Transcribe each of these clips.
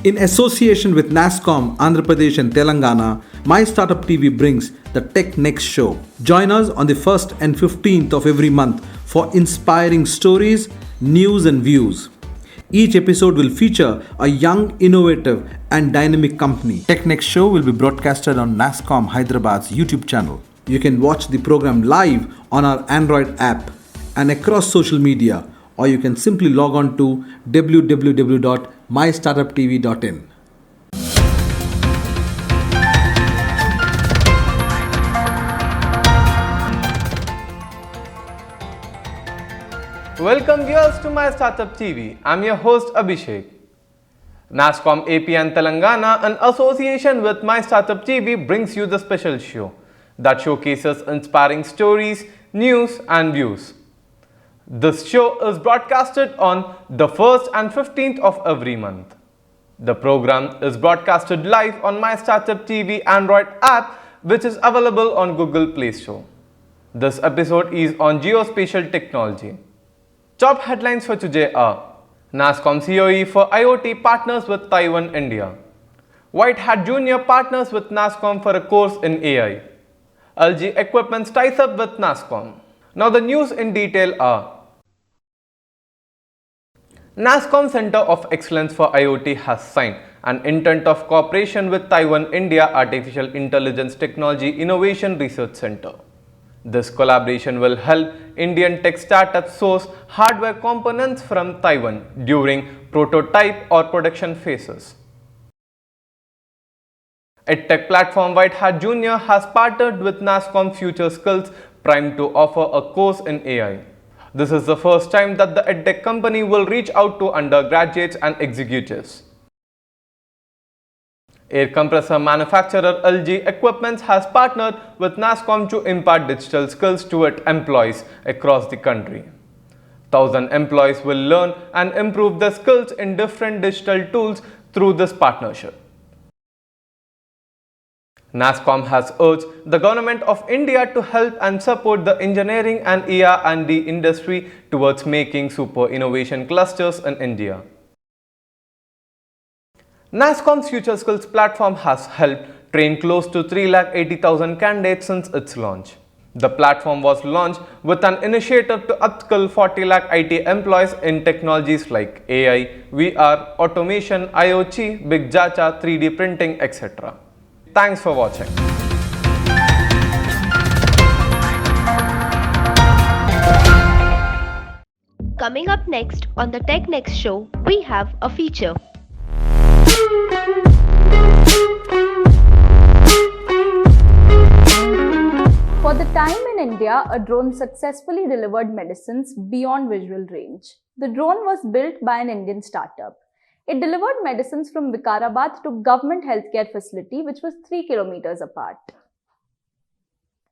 In association with NASSCOM, Andhra Pradesh and Telangana, My Startup TV brings the TechNext show. Join us on the 1st and 15th of every month for inspiring stories, news and views. Each episode will feature a young, innovative and dynamic company. TechNext show will be broadcasted on NASSCOM Hyderabad's YouTube channel. You can watch the program live on our Android app and across social media, or you can simply log on to www.mystartuptv.in. Welcome viewers to My Startup TV. I'm your host Abhishek. NASSCOM AP and Telangana, in association with My Startup TV, brings you the special show that showcases inspiring stories, news and views. This show is broadcasted on the 1st and 15th of every month. The program is broadcasted live on My Startup TV Android app, which is available on Google Play Store. This episode is on Geospatial Technology. Top headlines for today are: NASSCOM COE for IoT partners with Taiwan, India. White Hat Junior partners with NASSCOM for a course in AI. LG Equipment ties up with NASSCOM. Now the news in detail are: NASSCOM Center of Excellence for IoT has signed an intent of cooperation with Taiwan, India Artificial Intelligence Technology Innovation Research Center. This collaboration will help Indian tech startups source hardware components from Taiwan during prototype or production phases. EdTech platform White Hat Junior has partnered with NASSCOM Future Skills Prime to offer a course in AI. This is the first time that the EdTech company will reach out to undergraduates and executives. Air compressor manufacturer LG Equipment has partnered with NASSCOM to impart digital skills to its employees across the country. 1,000 employees will learn and improve their skills in different digital tools through this partnership. NASSCOM has urged the Government of India to help and support the engineering and ER&D industry towards making super innovation clusters in India. NASSCOM's Future Skills platform has helped train close to 380,000 candidates since its launch. The platform was launched with an initiative to upskill 40 lakh IT employees in technologies like AI, VR, automation, IoT, big data, 3D printing, etc. Thanks for watching. Coming up next on the TechNext show, we have a feature. For the time in India, a drone successfully delivered medicines beyond visual range. The drone was built by an Indian startup. It delivered medicines from Vikarabad to government healthcare facility, which was 3 kilometers apart.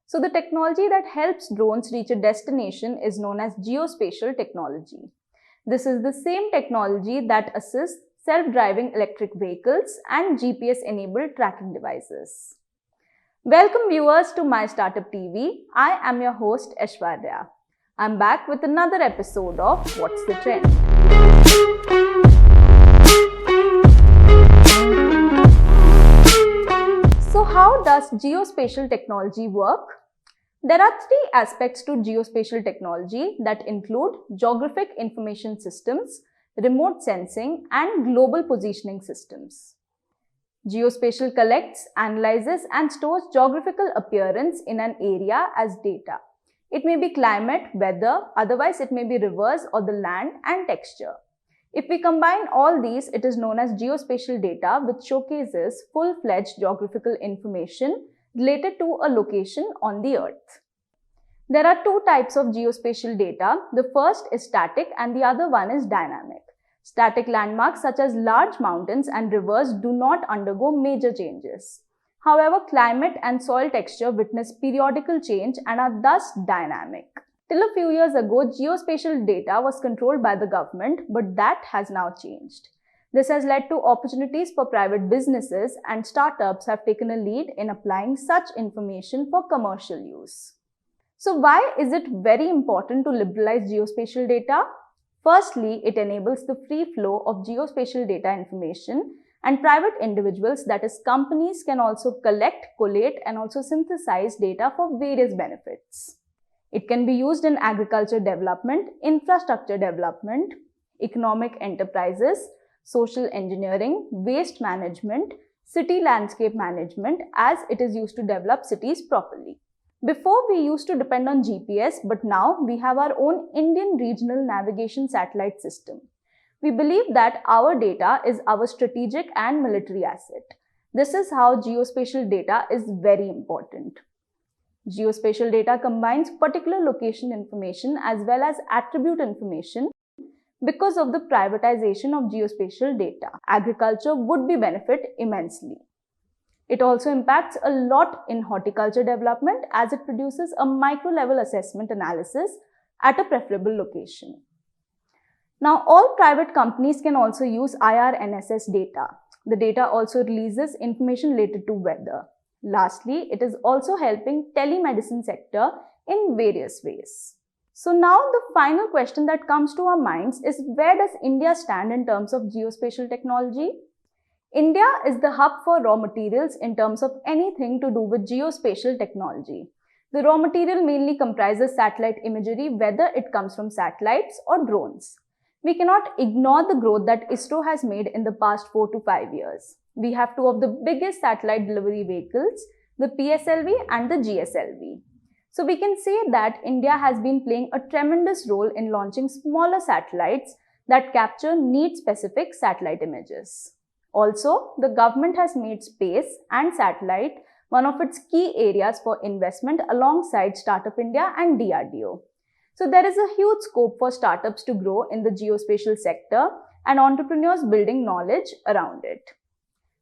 So the technology that helps drones reach a destination is known as Geospatial Technology. This is the same technology that assists self-driving electric vehicles and GPS-enabled tracking devices. Welcome viewers to My Startup TV. I am your host Aishwarya. I'm back with another episode of What's the Trend? So how does geospatial technology work? There are three aspects to geospatial technology that include geographic information systems, remote sensing, and global positioning systems. Geospatial collects, analyzes, and stores geographical appearance in an area as data. It may be climate, weather, otherwise it may be rivers or the land, and texture. If we combine all these, it is known as geospatial data, which showcases full-fledged geographical information related to a location on the earth. There are two types of geospatial data. The first is static and the other one is dynamic. Static landmarks such as large mountains and rivers do not undergo major changes. However, climate and soil texture witness periodical change and are thus dynamic. Till a few years ago, geospatial data was controlled by the government, but that has now changed. This has led to opportunities for private businesses, and startups have taken a lead in applying such information for commercial use. So why is it very important to liberalize geospatial data? Firstly, it enables the free flow of geospatial data information and private individuals, that is companies, can also collect, collate and also synthesize data for various benefits. It can be used in agriculture development, infrastructure development, economic enterprises, social engineering, waste management, city landscape management, as it is used to develop cities properly. Before, we used to depend on GPS, but now we have our own Indian regional navigation satellite system. We believe that our data is our strategic and military asset. This is how geospatial data is very important. Geospatial data combines particular location information as well as attribute information. Because of the privatization of geospatial data, agriculture would be benefit immensely. It also impacts a lot in horticulture development as it produces a micro-level assessment analysis at a preferable location. Now, all private companies can also use IRNSS data. The data also releases information related to weather. Lastly, it is also helping telemedicine sector in various ways. So now the final question that comes to our minds is, where does India stand in terms of geospatial technology? India is the hub for raw materials in terms of anything to do with geospatial technology. The raw material mainly comprises satellite imagery, whether it comes from satellites or drones. We cannot ignore the growth that ISRO has made in the past 4 to 5 years. We have two of the biggest satellite delivery vehicles, the PSLV and the GSLV. So we can say that India has been playing a tremendous role in launching smaller satellites that capture need-specific satellite images. Also, the government has made space and satellite one of its key areas for investment alongside Startup India and DRDO. So there is a huge scope for startups to grow in the geospatial sector and entrepreneurs building knowledge around it.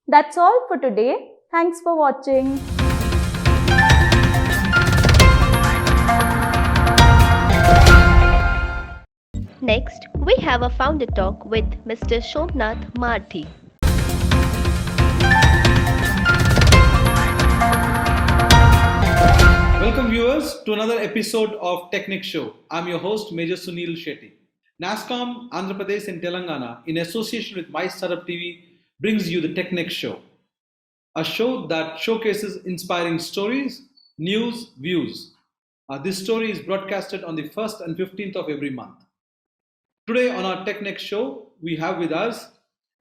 That's all for today. Thanks for watching. Next, we have a founder talk with Mr. Somnath Marthi. Welcome viewers to another episode of TechNext Show. I'm your host Major Sunil Shetty. NASSCOM, Andhra Pradesh and Telangana, in association with My Startup TV, brings you the TechNext Show, a show that showcases inspiring stories, news, views. This story is broadcasted on the 1st and 15th of every month. Today on our TechNext Show, we have with us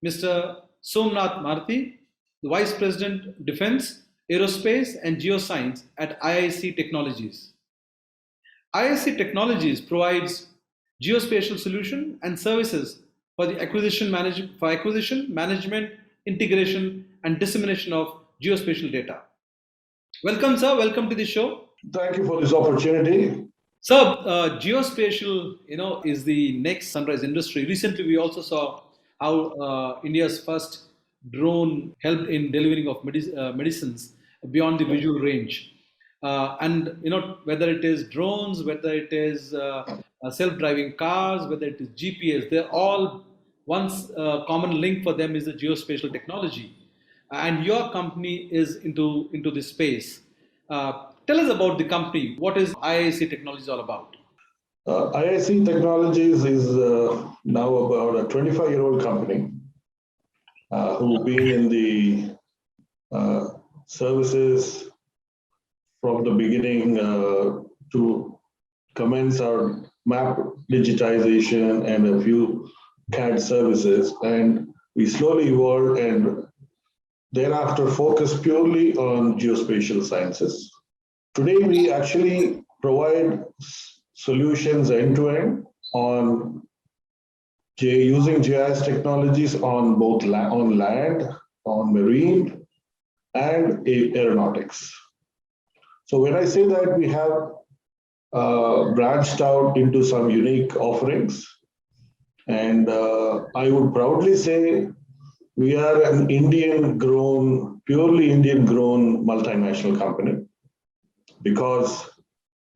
Mr. Somnath Marthi, the Vice President, Defense, Aerospace and Geoscience at IIC Technologies. IIC Technologies provides geospatial solution and services for the acquisition, management, integration, and dissemination of geospatial data. Welcome, sir. Welcome to the show. Thank you for this opportunity. So, geospatial, is the next sunrise industry. Recently, we also saw how India's first drone helped in delivering of medicines beyond the visual range. And whether it is drones, whether it is self-driving cars, whether it is GPS, they're all one common link for them is the geospatial technology. And your company is into this space. Tell us about the company. What is IIC Technologies all about? IIC Technologies is now about a 25-year-old company who've been in the services from the beginning to commence our map digitization and a few CAD services. And we slowly evolved and thereafter focused purely on geospatial sciences. Today, we actually provide solutions end-to-end on using GIS technologies on both on land, on marine, and aeronautics. So when I say that we have branched out into some unique offerings, and I would proudly say we are an purely Indian-grown multinational company, because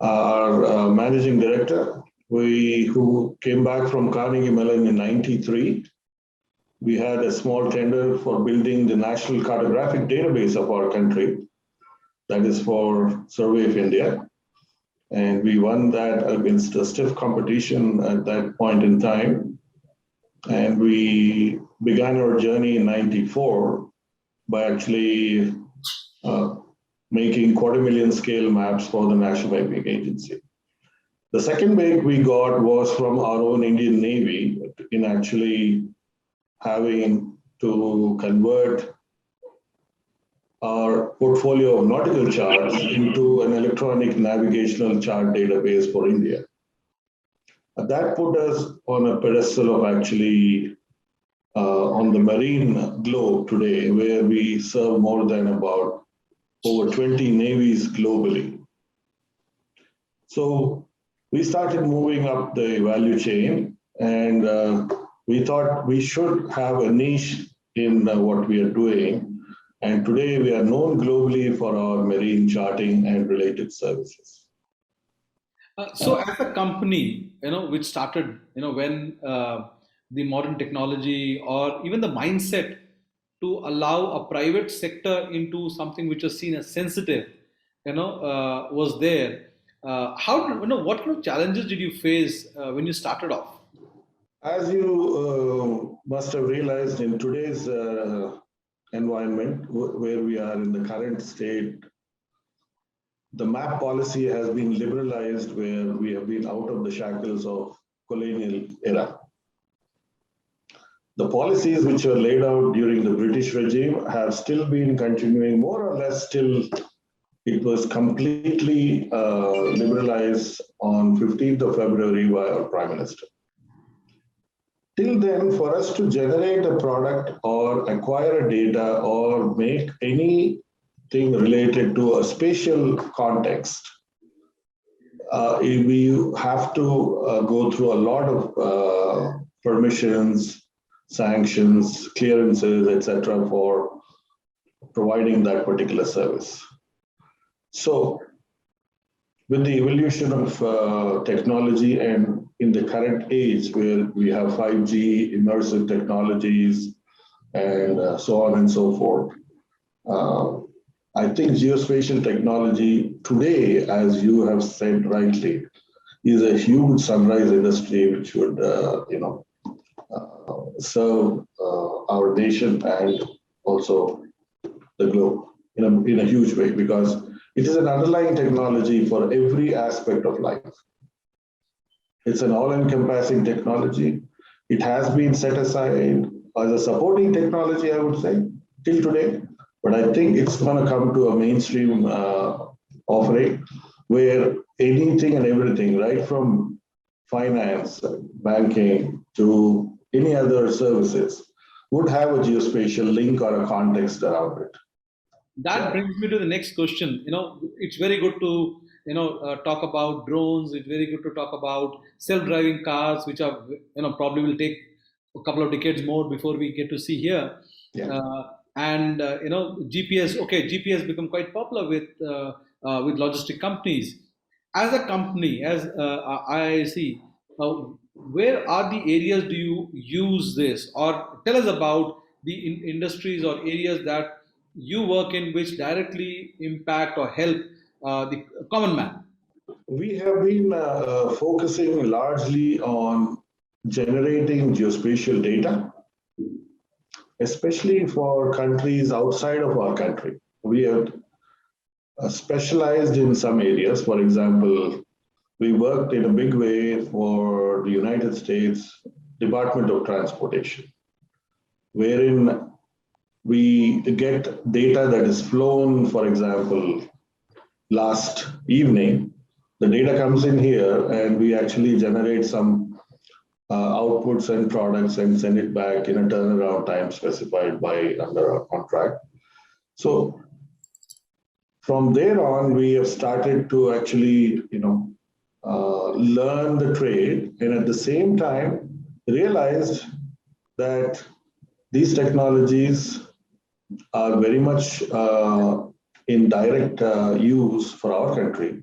our managing director, who came back from Carnegie Mellon in '93, we had a small tender for building the national cartographic database of our country, that is for Survey of India. And we won that against a stiff competition at that point in time. And we began our journey in 94 by actually making 250,000 scale maps for the National Mapping Agency. The second break we got was from our own Indian Navy in actually having to convert our portfolio of nautical charts into an electronic navigational chart database for India. That put us on a pedestal of actually on the marine globe today, where we serve more than about over 20 navies globally. So we started moving up the value chain, and we thought we should have a niche in what we are doing. And today we are known globally for our marine charting and related services. So as a company, which started, when the modern technology or even the mindset to allow a private sector into something which was seen as sensitive, was there. What kind of challenges did you face when you started off? As you must have realized in today's environment where we are in the current state, the map policy has been liberalized, where we have been out of the shackles of colonial era. The policies which were laid out during the British regime have still been continuing more or less till it was completely liberalized on 15th of February by our Prime Minister. Till then, for us to generate a product or acquire a data or make anything related to a spatial context, we have to go through a lot of permissions, sanctions, clearances, etc., for providing that particular service. So, with the evolution of technology and in the current age where we have 5G, immersive technologies, and so on and so forth, I think geospatial technology today, as you have said rightly, is a huge sunrise industry which would, serve our nation and also the globe in a huge way, because it is an underlying technology for every aspect of life. It's an all-encompassing technology. It has been set aside as a supporting technology, I would say, till today. But I think it's going to come to a mainstream offering where anything and everything, right from finance, banking, to any other services, would have a geospatial link or a context around it. That brings me to the next question. It's very good to talk about drones. It's very good to talk about self-driving cars, which are probably will take a couple of decades more before we get to see here. Yeah. And GPS. Okay, GPS become quite popular with logistic companies. As a company, as IIC, where are the areas do you use this, or tell us about the industries or areas that you work in which directly impact or help the common man? We have been focusing largely on generating geospatial data, especially for countries outside of our country. We have specialized in some areas. For example, we worked in a big way for the United States Department of Transportation, wherein we get data that is flown. For example, last evening, the data comes in here and we actually generate some outputs and products and send it back in a turnaround time specified by under our contract. So from there on, we have started to actually, learn the trade, and at the same time realized that these technologies are very much in direct use for our country.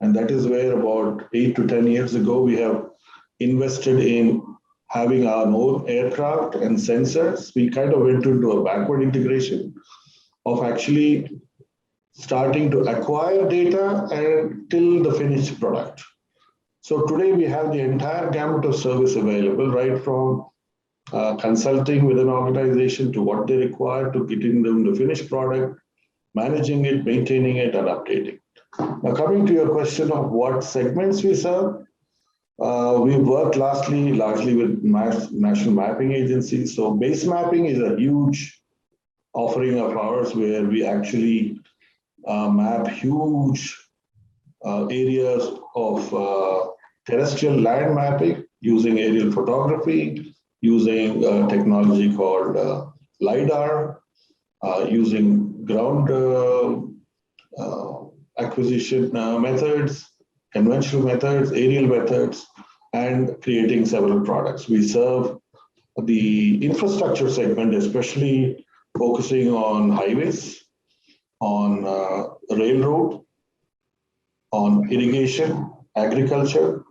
And that is where about 8 to 10 years ago, we have invested in having our own aircraft and sensors. We kind of went into a backward integration of actually starting to acquire data until the finished product. So today we have the entire gamut of service available, right from consulting with an organization to what they require to getting them the finished product, managing it, maintaining it, and updating. Now, coming to your question of what segments we serve, we work largely with national mapping agencies. So base mapping is a huge offering of ours where we actually map huge areas of terrestrial land mapping using aerial photography, using technology called LiDAR, using ground acquisition methods, conventional methods, aerial methods, and creating several products. We serve the infrastructure segment, especially focusing on highways, on railroad, on irrigation, agriculture,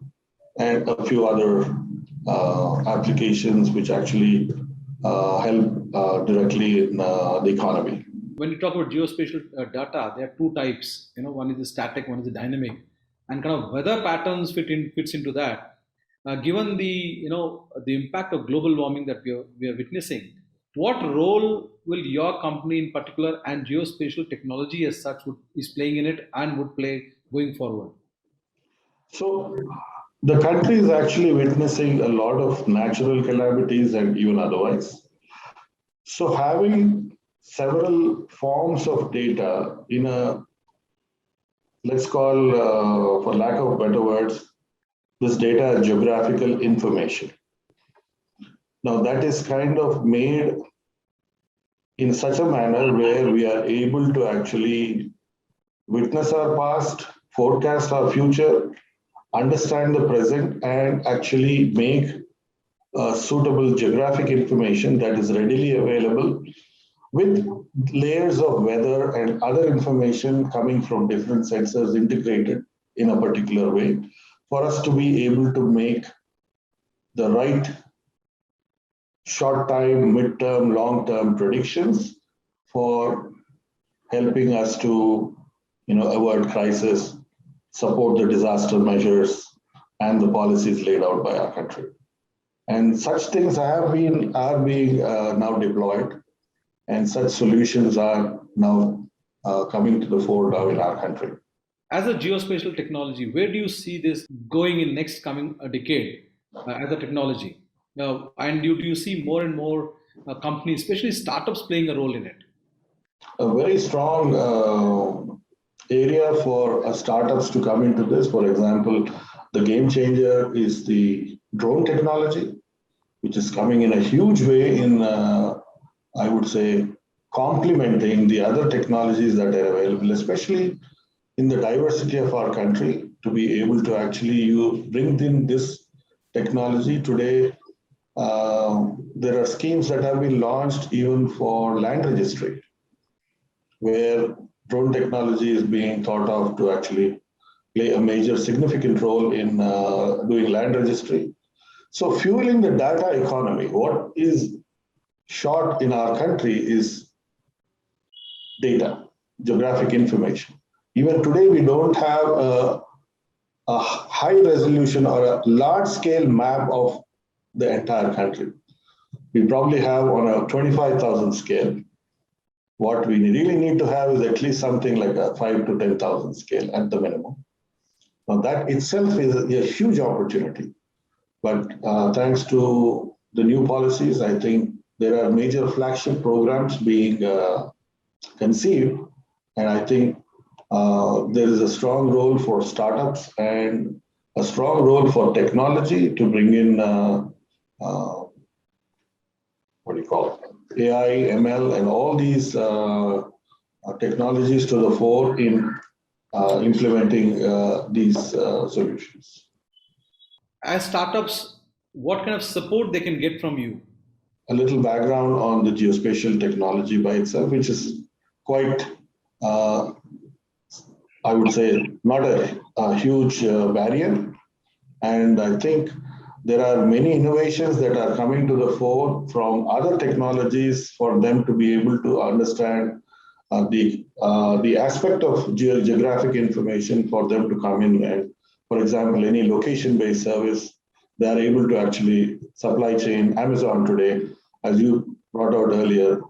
and a few other applications which actually help directly in the economy. When you talk about geospatial data, there are two types. One is the static, one is the dynamic, and kind of weather patterns fits into that. Given the the impact of global warming that we are witnessing, what role will your company in particular and geospatial technology as such is playing in it and would play going forward? So the country is actually witnessing a lot of natural calamities and even otherwise. So having several forms of data in a, let's call, for lack of better words, this data as geographical information. Now that is kind of made in such a manner where we are able to actually witness our past, forecast our future, understand the present, and actually make suitable geographic information that is readily available with layers of weather and other information coming from different sensors integrated in a particular way for us to be able to make the right short-time, mid-term, long-term predictions for helping us to avoid crisis, support the disaster measures and the policies laid out by our country. And such things are being now deployed, and such solutions are now coming to the fore now in our country. As a geospatial technology, where do you see this going in next coming decade as a technology? And do you see more and more companies, especially startups, playing a role in it? A very strong area for startups to come into this. For example, the game changer is the drone technology, which is coming in a huge way in, I would say, complementing the other technologies that are available, especially in the diversity of our country, to be able to actually bring in this technology. Today, there are schemes that have been launched even for land registry, where drone technology is being thought of to actually play a major significant role in doing land registry. So fueling the data economy, what is short in our country is data, geographic information. Even today, we don't have a high resolution or a large scale map of the entire country. We probably have on a 25,000 scale. What we really need to have is at least something like a 5 to 10,000 scale at the minimum. Now that itself is a huge opportunity. But thanks to the new policies, I think there are major flagship programs being conceived. And I think there is a strong role for startups and a strong role for technology to bring in, AI, ML, and all these technologies to the fore in implementing these solutions. As startups, what kind of support they can get from you? A little background on the geospatial technology by itself, which is quite, I would say, not a huge barrier. And I think there are many innovations that are coming to the fore from other technologies for them to be able to understand the aspect of geographic information for them to come in. And for example, any location-based service they are able to actually supply chain. Amazon today, as you brought out earlier,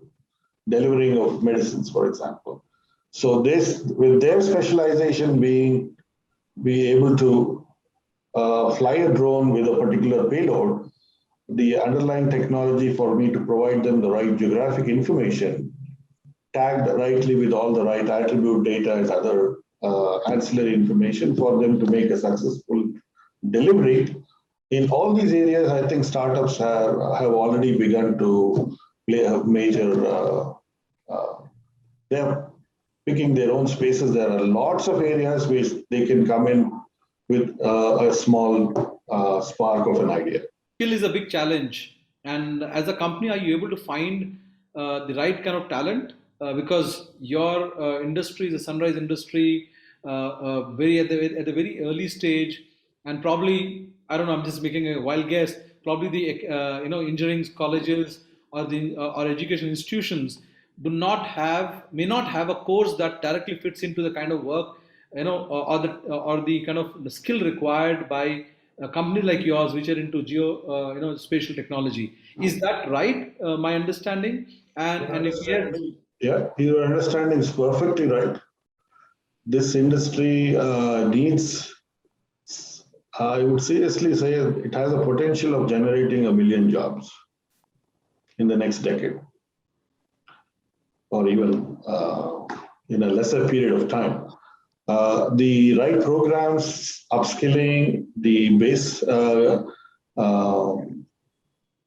delivering of medicines, for example. So this, with their specialization being able to fly a drone with a particular payload, the underlying technology for me to provide them the right geographic information, tagged rightly with all the right attribute data and other ancillary information for them to make a successful delivery. In all these areas, I think startups have already begun to play a major, they're picking their own spaces. There are lots of areas which they can come in with a small spark of an idea. Skill is a big challenge. And as a company, are you able to find the right kind of talent? Because your industry is a sunrise industry, very at the very early stage, and probably, I don't know, I'm just making a wild guess. Probably the engineering colleges or the or education institutions may not have a course that directly fits into the kind of work, or the kind of the skill required by a company like yours, which are into spatial technology. Is that right? My understanding, and if yes, Yeah, your understanding is perfectly right. This industry needs, I would seriously say, it has a potential of generating 1 million jobs in the next decade, or even in a lesser period of time. The right programs, upskilling, the base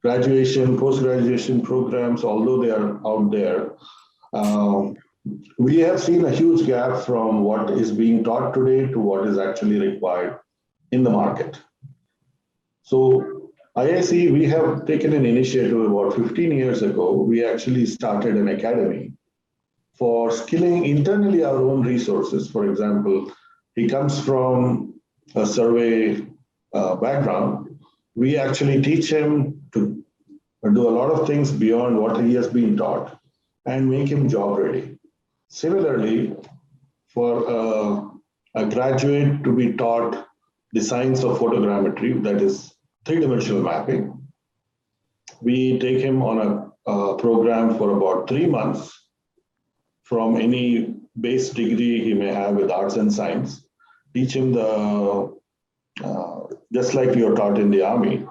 graduation, post-graduation programs, although they are out there, we have seen a huge gap from what is being taught today to what is actually required in the market. So IIC, we have taken an initiative about 15 years ago. We actually started an academy for skilling internally our own resources. For example, he comes from a survey background. We actually teach him to do a lot of things beyond what he has been taught and make him job ready. Similarly, for a graduate to be taught the science of photogrammetry, that is three-dimensional mapping, we take him on a program for about 3 months from any base degree he may have with arts and science, teach him the, just like you're taught in the army,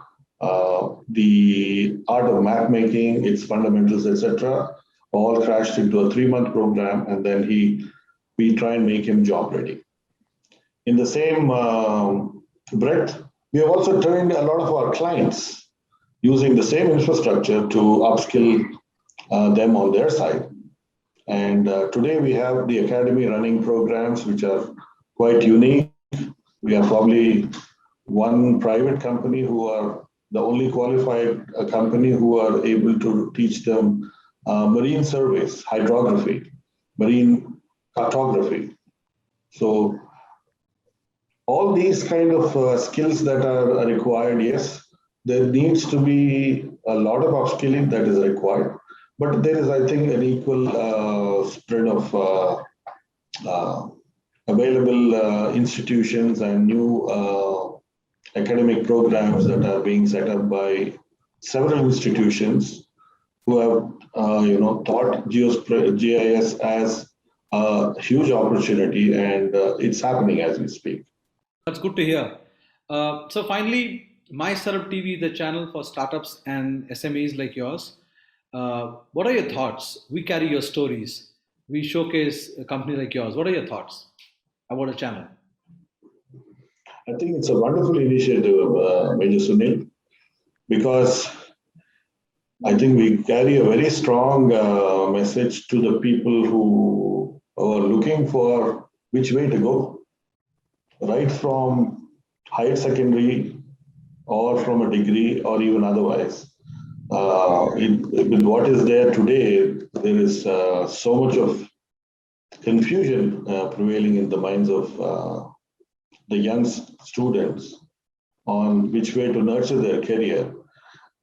the art of map making, its fundamentals, etc., all crashed into a 3-month program, and then we try and make him job ready. In the same breadth, we have also trained a lot of our clients using the same infrastructure to upskill them on their side. And today we have the academy running programs which are quite unique. We are probably one private company who are the only qualified company who are able to teach them marine surveys, hydrography, marine cartography. So all these kind of skills that are required, yes, there needs to be a lot of upskilling that is required. But there is, I think, an equal spread of available institutions and new academic programs that are being set up by several institutions who have, thought GIS as a huge opportunity, and it's happening as we speak. that's good to hear. So finally, My Startup TV, the channel for startups and SMEs like yours. What are your thoughts? We carry your stories. We showcase a company like yours. What are your thoughts about a channel? I think it's a wonderful initiative, Major Sunil, because I think we carry a very strong message to the people who are looking for which way to go, right from higher secondary or from a degree or even otherwise. With what is there today, there is so much of confusion prevailing in the minds of the young students on which way to nurture their career.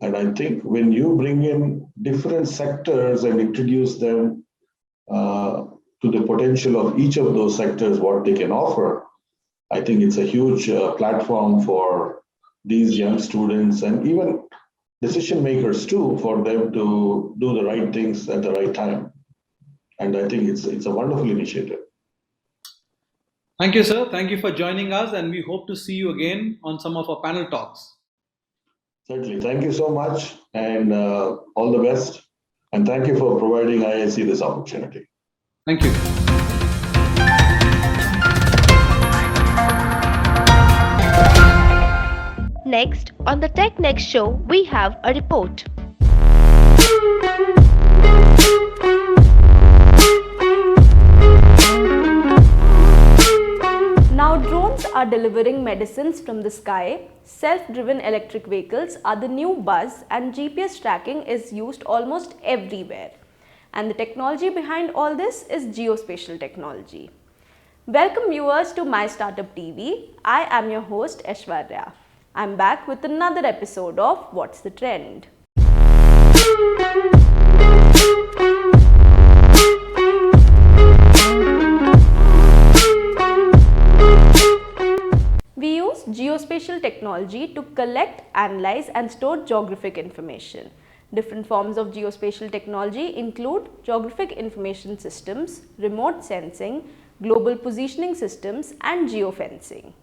And I think when you bring in different sectors and introduce them to the potential of each of those sectors, what they can offer, I think it's a huge platform for these young students and even decision makers too, for them to do the right things at the right time. And I think it's a wonderful initiative. Thank you, sir. Thank you for joining us, and we hope to see you again on some of our panel talks. Certainly. Thank you so much, and all the best. And thank you for providing IIC this opportunity. Thank you. Next, on the TechNext show, we have a report. Now, drones are delivering medicines from the sky, self-driven electric vehicles are the new buzz, and GPS tracking is used almost everywhere. And the technology behind all this is geospatial technology. Welcome viewers to My Startup TV. I am your host Aishwarya. I'm back with another episode of What's the Trend? We use geospatial technology to collect, analyze and store geographic information. Different forms of geospatial technology include geographic information systems, remote sensing, global positioning systems and geofencing.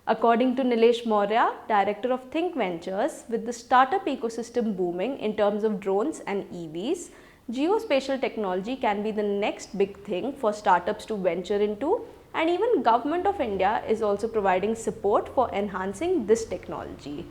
According to Nilesh Maurya, Director of Think Ventures, with the startup ecosystem booming in terms of drones and EVs, geospatial technology can be the next big thing for startups to venture into, and even Government of India is also providing support for enhancing this technology.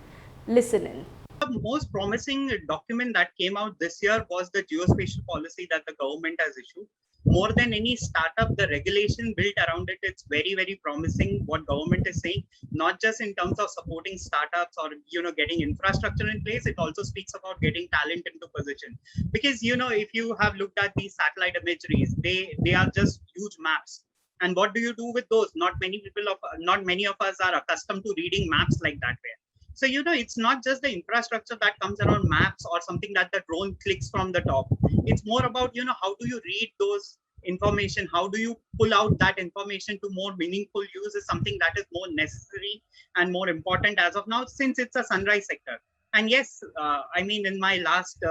Listen in. The most promising document that came out this year was the geospatial policy that the government has issued. More than any startup, the regulation built around it, it's very, very promising what government is saying, not just in terms of supporting startups or, getting infrastructure in place. It also speaks about getting talent into position. Because, if you have looked at these satellite imageries, they are just huge maps. And what do you do with those? Not many of us are accustomed to reading maps like that way. So, it's not just the infrastructure that comes around maps or something that the drone clicks from the top. It's more about, how do you read those information? How do you pull out that information to more meaningful use is something that is more necessary and more important as of now, since it's a sunrise sector. And yes, in my last,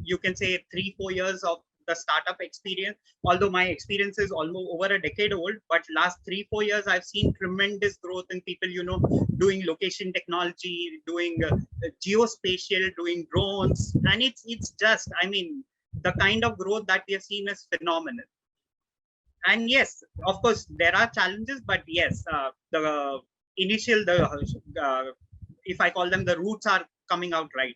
you can say 3-4 years of the startup experience, although my experience is almost over a decade old, but last 3-4 years I've seen tremendous growth in people doing location technology, doing geospatial, doing drones, and it's just the kind of growth that we have seen is phenomenal. And yes, of course there are challenges, but yes, the initial if I call them, the roots are coming out right.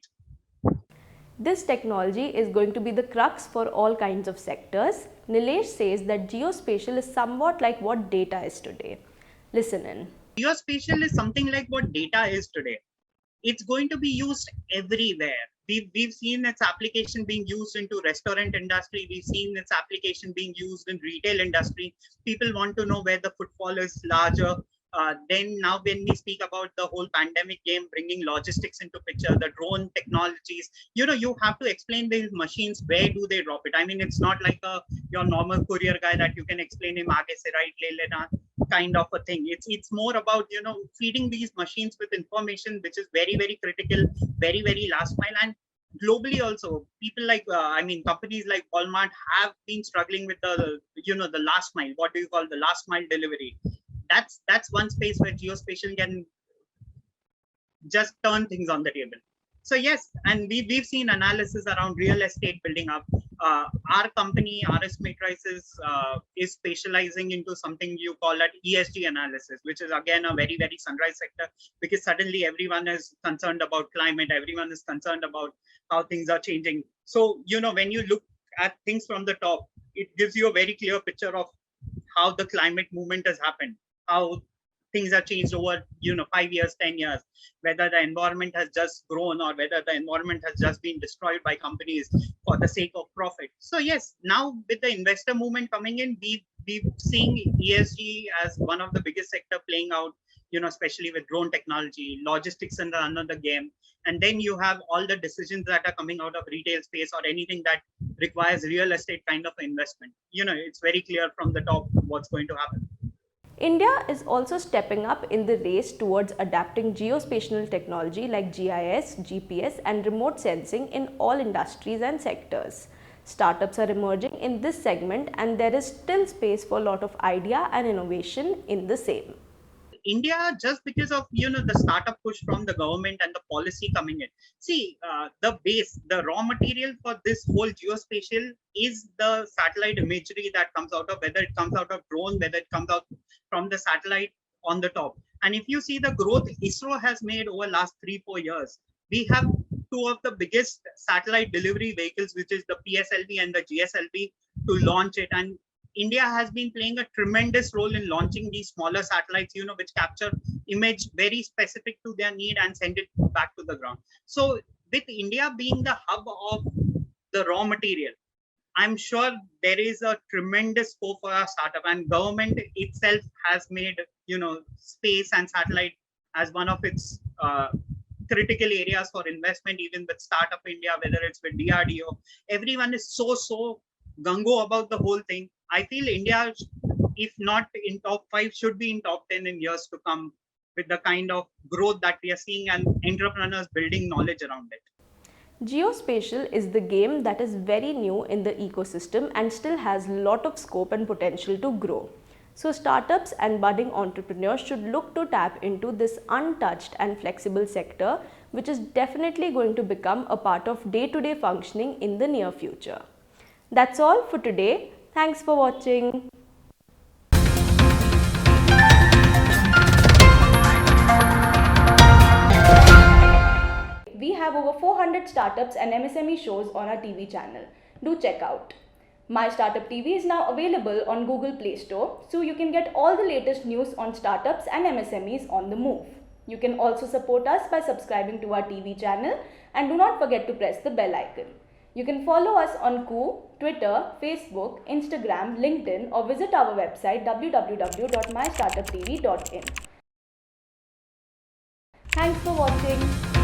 This technology is going to be the crux for all kinds of sectors. Nilesh says that geospatial is somewhat like what data is today. Listen in. Geospatial is something like what data is today. It's going to be used everywhere. We've seen its application being used into restaurant industry. We've seen its application being used in retail industry. People want to know where the footfall is larger. Then now when we speak about the whole pandemic game, bringing logistics into picture, the drone technologies, you have to explain these machines, where do they drop it? It's not like your normal courier guy that you can explain him aage se right le lena kind of a thing. It's more about, feeding these machines with information which is very, very critical, very, very last mile. And globally also, people like, companies like Walmart have been struggling with the last mile, what do you call the last mile delivery. That's one space where geospatial can just turn things on the table. So yes, and we've seen analysis around real estate building up. Our company, RS Matrices, is specializing into something you call that ESG analysis, which is again a very, very sunrise sector, because suddenly everyone is concerned about climate, everyone is concerned about how things are changing. So, when you look at things from the top, it gives you a very clear picture of how the climate movement has happened, how things have changed over 5 years, 10 years, whether the environment has just grown or whether the environment has just been destroyed by companies for the sake of profit. So yes, now with the investor movement coming in, we've seen ESG as one of the biggest sector playing out, especially with drone technology, logistics and another game. And then you have all the decisions that are coming out of retail space or anything that requires real estate kind of investment. It's very clear from the top what's going to happen. India is also stepping up in the race towards adapting geospatial technology like GIS, GPS, and remote sensing in all industries and sectors. Startups are emerging in this segment, and there is still space for a lot of idea and innovation in the same. India, just because of the startup push from the government and the policy coming in. See, the base, the raw material for this whole geospatial is the satellite imagery that comes out of, whether it comes out of drone, whether it comes out from the satellite on the top. And if you see the growth ISRO has made over last 3-4 years, we have two of the biggest satellite delivery vehicles, which is the PSLV and the GSLV, to launch it. And India has been playing a tremendous role in launching these smaller satellites, which capture image very specific to their need and send it back to the ground. So with India being the hub of the raw material, I'm sure there is a tremendous scope for our startup, and government itself has made, space and satellite as one of its critical areas for investment, even with Startup India, whether it's with DRDO. Everyone is so gung-ho about the whole thing. I feel India, if not in top 5, should be in top 10 in years to come, with the kind of growth that we are seeing and entrepreneurs building knowledge around it. Geospatial is the game that is very new in the ecosystem and still has a lot of scope and potential to grow. So startups and budding entrepreneurs should look to tap into this untouched and flexible sector, which is definitely going to become a part of day-to-day functioning in the near future. That's all for today. Thanks for watching. We have over 400 startups and MSME shows on our TV channel. Do check out. My Startup TV is now available on Google Play Store, so you can get all the latest news on startups and MSMEs on the move. You can also support us by subscribing to our TV channel, and do not forget to press the bell icon. You can follow us on Koo, Twitter, Facebook, Instagram, LinkedIn, or visit our website www.mystartuptv.in. Thanks for watching.